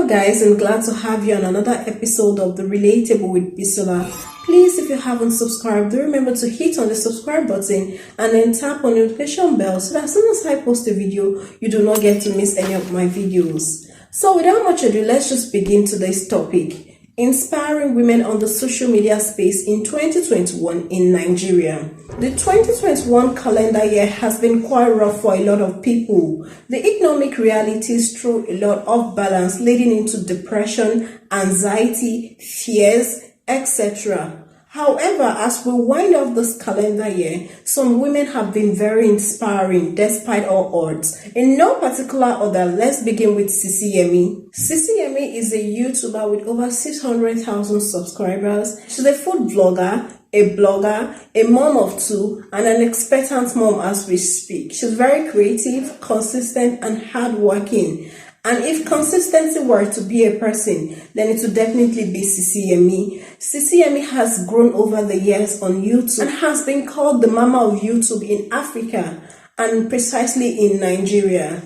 guys, I'm glad to have you on another episode of the Relatable with Bisola. Please, if you haven't subscribed, do remember to hit on the subscribe button and then tap on the notification bell so that as soon as I post a video, you do not get to miss any of my videos. So without much ado, let's just begin today's topic. Inspiring women on the social media space in 2021 in Nigeria. The 2021 calendar year has been quite rough for a lot of people. The economic realities threw a lot of balance, leading into depression, anxiety, fears, etc. However, as we wind up this calendar year, some women have been very inspiring despite all odds. In no particular order, let's begin with Sisi Yemi. Sisi Yemi is a YouTuber with over 600,000 subscribers. She's a food vlogger, a blogger, a mom of two, and an expectant mom as we speak. She's very creative, consistent, and hardworking. And if consistency were to be a person, then it would definitely be Sisi Yemi. Sisi Yemi has grown over the years on YouTube and has been called the mama of YouTube in Africa and precisely in Nigeria.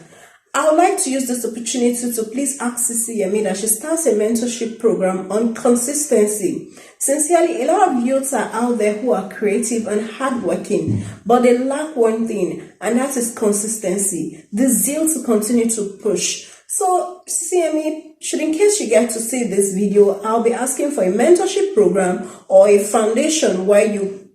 I would like to use this opportunity to please ask Sisi Yemi that she starts a mentorship program on consistency. Sincerely, a lot of youths are out there who are creative and hardworking, but they lack one thing, and that is consistency, the zeal to continue to push. So, Sisi Yemi, should in case you get to see this video, I'll be asking for a mentorship program or a foundation where you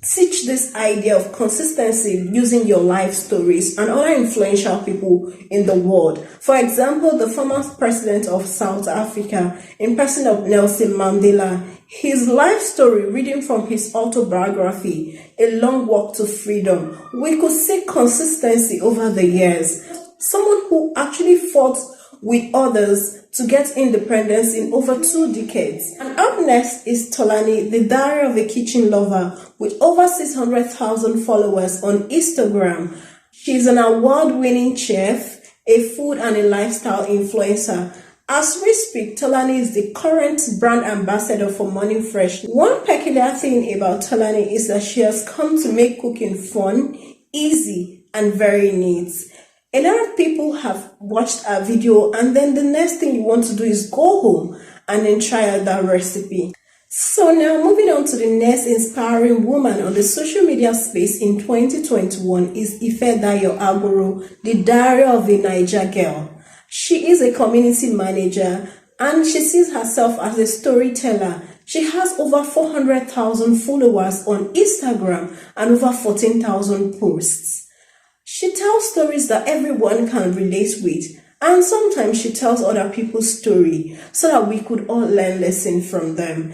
teach this idea of consistency using your life stories and other influential people in the world. For example, the former president of South Africa, in person of Nelson Mandela, his life story, reading from his autobiography, A Long Walk to Freedom, we could see consistency over the years. Someone who actually fought with others to get independence in over 2 decades. And up next is Tolani, the Diary of a Kitchen Lover, with over 600,000 followers on Instagram. She's an award-winning chef, a food and a lifestyle influencer. As we speak, Tolani is the current brand ambassador for Morning Fresh. One peculiar thing about Tolani is that she has come to make cooking fun, easy, and very neat. A lot of people have watched our video and then the next thing you want to do is go home and then try out that recipe. So now moving on to the next inspiring woman on the social media space in 2021 is Ifedayo Agoro, the Diary of a Niger Girl. She is a community manager and she sees herself as a storyteller. She has over 400,000 followers on Instagram and over 14,000 posts. She tells stories that everyone can relate with, and sometimes she tells other people's story so that we could all learn lessons from them.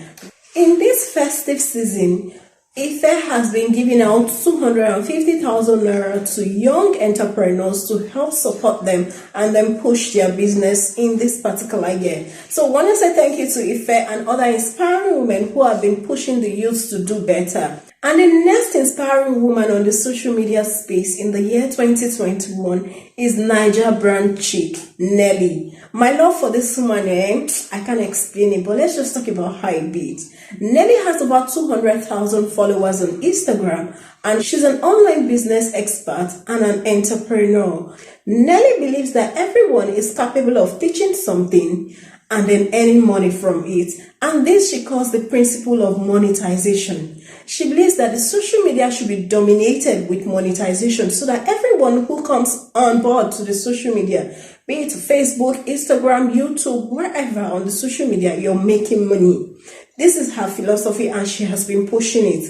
In this festive season, Ife has been giving out 250,000 naira to young entrepreneurs to help support them and then push their business in this particular year. So I want to say thank you to Ife and other inspiring women who have been pushing the youth to do better. And the next inspiring woman on the social media space in the year 2021 is Niger brand chick, Nelly. My love for this woman, I can't explain it, but let's just talk about how it beats. Nelly has about 200,000 followers on Instagram, and she's an online business expert and an entrepreneur. Nelly believes that everyone is capable of teaching something and then earning money from it. And this she calls the principle of monetization. She believes that the social media should be dominated with monetization so that everyone who comes on board to the social media, be it Facebook, Instagram, YouTube, wherever on the social media, you're making money. This is her philosophy and she has been pushing it.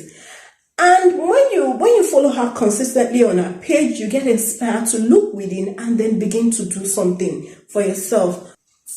And when you follow her consistently on her page, you get inspired to look within and then begin to do something for yourself.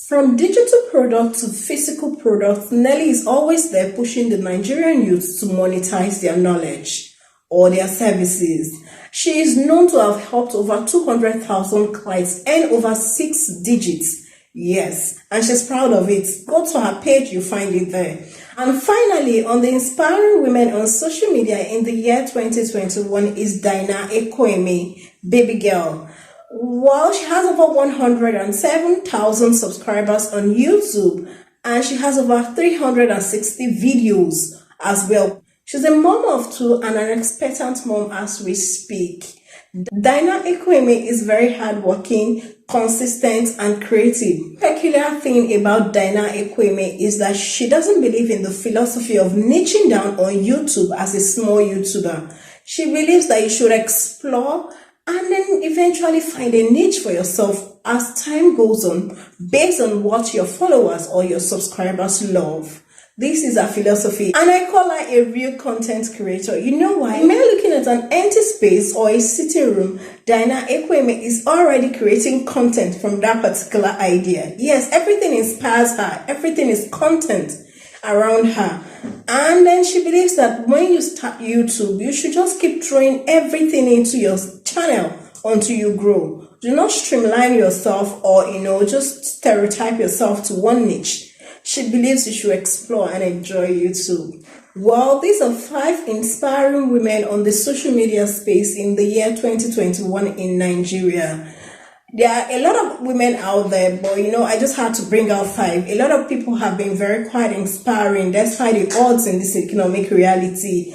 From digital products to physical products, Nelly is always there pushing the Nigerian youth to monetize their knowledge or their services. She is known to have helped over 200,000 clients earn over 6 digits. Yes, and she's proud of it. Go to her page, you find it there. And finally, on the inspiring women on social media in the year 2021 is Dinah Ekoemi, Baby Girl. Well, she has over 107,000 subscribers on YouTube and she has over 360 videos as well. She's a mom of two and an expectant mom as we speak. Dinah Ekweme is very hardworking, consistent, and creative. Peculiar thing about Dinah Ekweme is that she doesn't believe in the philosophy of niching down on YouTube as a small YouTuber. She believes that you should explore and then eventually find a niche for yourself as time goes on, based on what your followers or your subscribers love. This is her philosophy, and I call her a real content creator. You know why? Mere looking at an empty space or a sitting room, Dinah Ekweme is already creating content from that particular idea. Yes, everything inspires her, everything is content around her. And then she believes that when you start YouTube, you should just keep throwing everything into your channel until you grow. Do not streamline yourself or, just stereotype yourself to one niche. She believes you should explore and enjoy YouTube. Well, these are 5 inspiring women on the social media space in the year 2021 in Nigeria. There are a lot of women out there, but I just had to bring out 5. A lot of people have been quite inspiring despite the odds in this economic reality.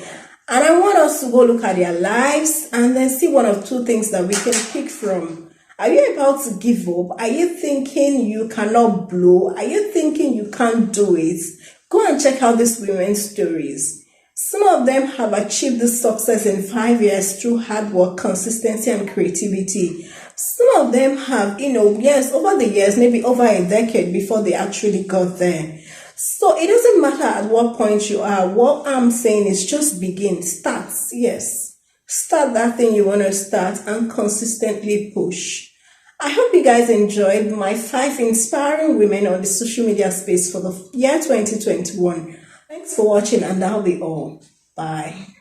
And I want us to go look at their lives and then see one of 2 things that we can pick from. Are you about to give up? Are you thinking you cannot blow? Are you thinking you can't do it? Go and check out these women's stories. Some of them have achieved this success in 5 years through hard work, consistency, and creativity. Some of them have, yes, over the years, maybe over a decade before they actually got there. So it doesn't matter at what point you are. What I'm saying is just begin, start, yes. Start that thing you want to start and consistently push. I hope you guys enjoyed my 5 inspiring women on the social media space for the year 2021. Thanks for watching, and that'll be all. Bye.